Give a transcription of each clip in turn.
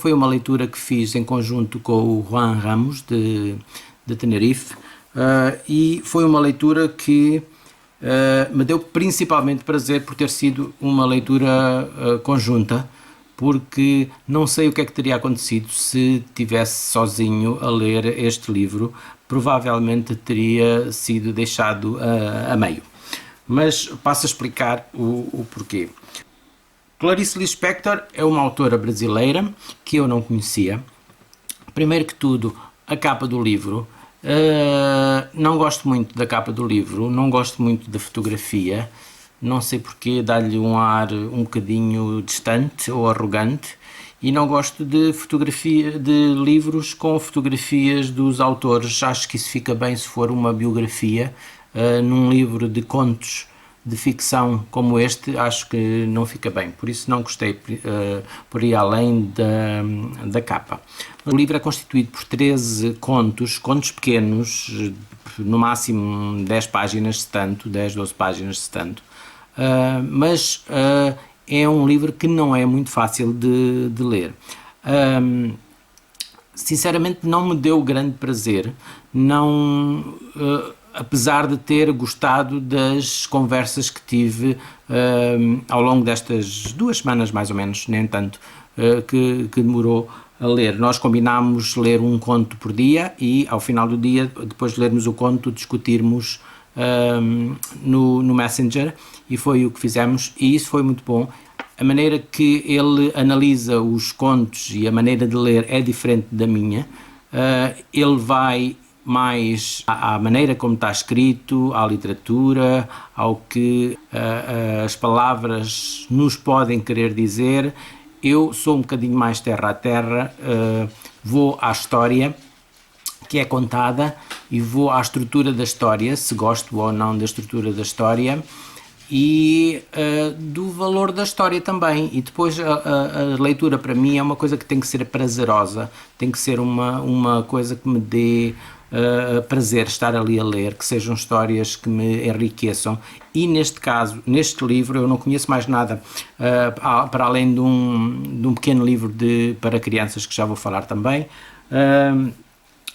foi uma leitura que fiz em conjunto com o Juan Ramos, de Tenerife, e foi uma leitura que me deu principalmente prazer por ter sido uma leitura conjunta, porque não sei o que é que teria acontecido se tivesse sozinho a ler este livro. Provavelmente teria sido deixado a meio. Mas passo a explicar o porquê. Clarice Lispector é uma autora brasileira que eu não conhecia. Primeiro que tudo, a capa do livro. Não gosto muito da capa do livro, não gosto muito da fotografia. Não sei porque, dá-lhe um ar um bocadinho distante ou arrogante. E não gosto de fotografia, de livros com fotografias dos autores. Acho que isso fica bem se for uma biografia. Num livro de contos de ficção como este, acho que não fica bem, por isso não gostei por ir além da capa. O livro é constituído por 13 contos pequenos, no máximo 10 páginas, se tanto, 10, 12 páginas, se tanto, mas é um livro que não é muito fácil de ler. Sinceramente não me deu grande prazer, apesar de ter gostado das conversas que tive ao longo destas 2 semanas mais ou menos, nem tanto, que demorou a ler. Nós combinámos ler um conto por dia e ao final do dia, depois de lermos o conto, discutirmos no Messenger, e foi o que fizemos, e isso foi muito bom. A maneira que ele analisa os contos e a maneira de ler é diferente da minha. Ele vai mais à maneira como está escrito, à literatura, ao que as palavras nos podem querer dizer. Eu sou um bocadinho mais terra a terra, vou à história que é contada e vou à estrutura da história, se gosto ou não da estrutura da história, e do valor da história também. E depois a leitura para mim é uma coisa que tem que ser prazerosa, tem que ser uma coisa que me dê prazer estar ali a ler, que sejam histórias que me enriqueçam. E neste caso, neste livro, eu não conheço mais nada para além de um pequeno livro para crianças, que já vou falar também,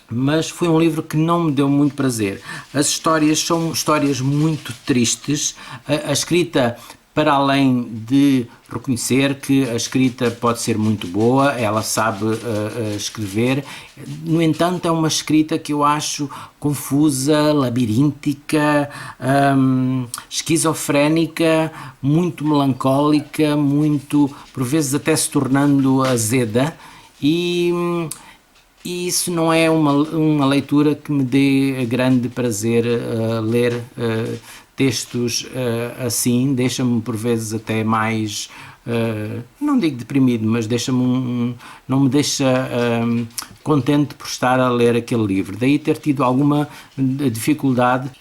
mas foi um livro que não me deu muito prazer. As histórias são histórias muito tristes. A escrita, para além de reconhecer que a escrita pode ser muito boa, ela sabe escrever, no entanto é uma escrita que eu acho confusa, labiríntica, esquizofrénica, muito melancólica, muito, por vezes até se tornando azeda, e isso não é uma leitura que me dê grande prazer ler textos assim. Deixa-me por vezes até mais, não digo deprimido, mas não me deixa contente por estar a ler aquele livro. Daí ter tido alguma dificuldade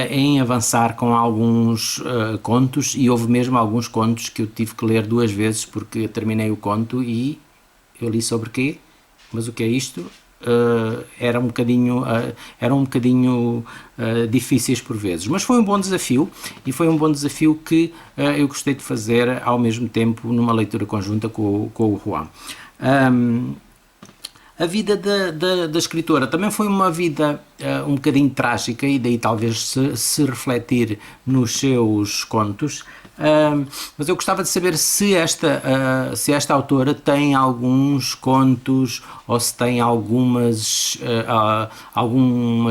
em avançar com alguns contos, e houve mesmo alguns contos que eu tive que ler 2 vezes, porque terminei o conto e eu li sobre quê? Mas o que é isto? Eram um bocadinho difíceis por vezes, mas foi um bom desafio, e foi um bom desafio que eu gostei de fazer ao mesmo tempo numa leitura conjunta com o Juan. A vida da escritora também foi uma vida um bocadinho trágica, e daí talvez se refletir nos seus contos. Mas eu gostava de saber se esta autora tem alguns contos, ou se tem algumas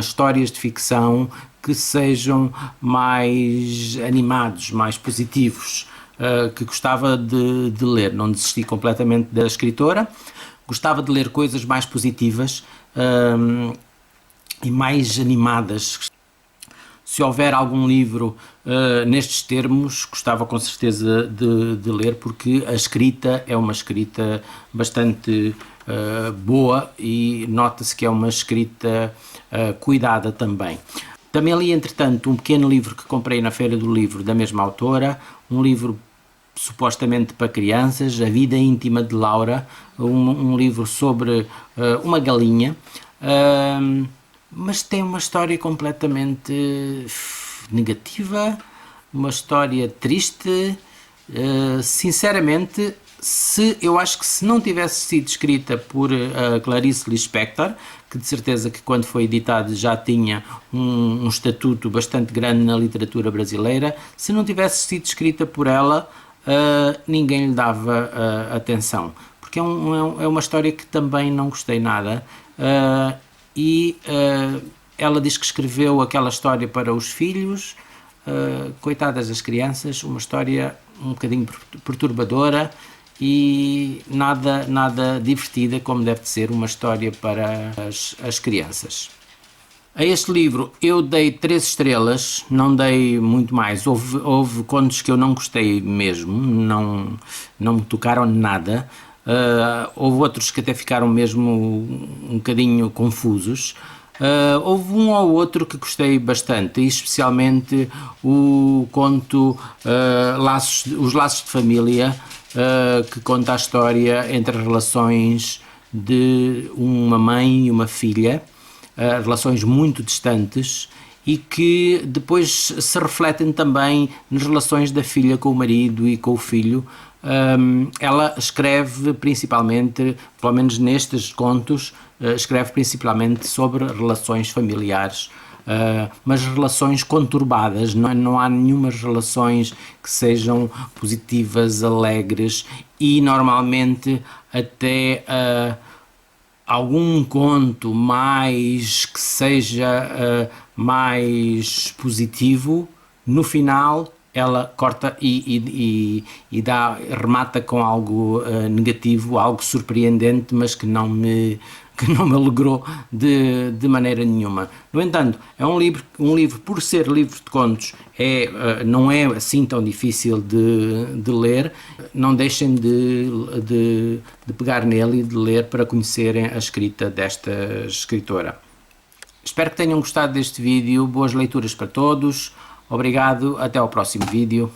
histórias de ficção que sejam mais animados, mais positivos, que gostava de ler. Não desisti completamente da escritora, gostava de ler coisas mais positivas e mais animadas. Se houver algum livro nestes termos, gostava com certeza de ler, porque a escrita é uma escrita bastante boa, e nota-se que é uma escrita cuidada também. Também li, entretanto, um pequeno livro que comprei na Feira do Livro, da mesma autora, um livro supostamente para crianças, A Vida Íntima de Laura, um livro sobre uma galinha, mas tem uma história completamente negativa, uma história triste. Sinceramente, eu acho que se não tivesse sido escrita por Clarice Lispector, que de certeza que quando foi editado já tinha um estatuto bastante grande na literatura brasileira, se não tivesse sido escrita por ela, ninguém lhe dava atenção, porque é uma história que também não gostei nada, ela diz que escreveu aquela história para os filhos, coitadas das crianças, uma história um bocadinho perturbadora e nada divertida, como deve de ser uma história para as crianças. A este livro eu dei 3 estrelas, não dei muito mais. Houve contos que eu não gostei mesmo, não me tocaram nada. Houve outros que até ficaram mesmo um bocadinho confusos. Houve um ou outro que gostei bastante, especialmente o conto Os Laços de Família, que conta a história entre as relações de uma mãe e uma filha, relações muito distantes, e que depois se refletem também nas relações da filha com o marido e com o filho. Ela escreve principalmente, pelo menos nestes contos, escreve principalmente sobre relações familiares, mas relações conturbadas, não há nenhumas relações que sejam positivas, alegres, e normalmente até algum conto mais que seja mais positivo, no final ela corta e remata com algo negativo, algo surpreendente, mas que não me alegrou de maneira nenhuma. No entanto, é um livro, por ser livro de contos, não é assim tão difícil de ler. Não deixem de pegar nele e de ler para conhecerem a escrita desta escritora. Espero que tenham gostado deste vídeo. Boas leituras para todos. Obrigado, até ao próximo vídeo.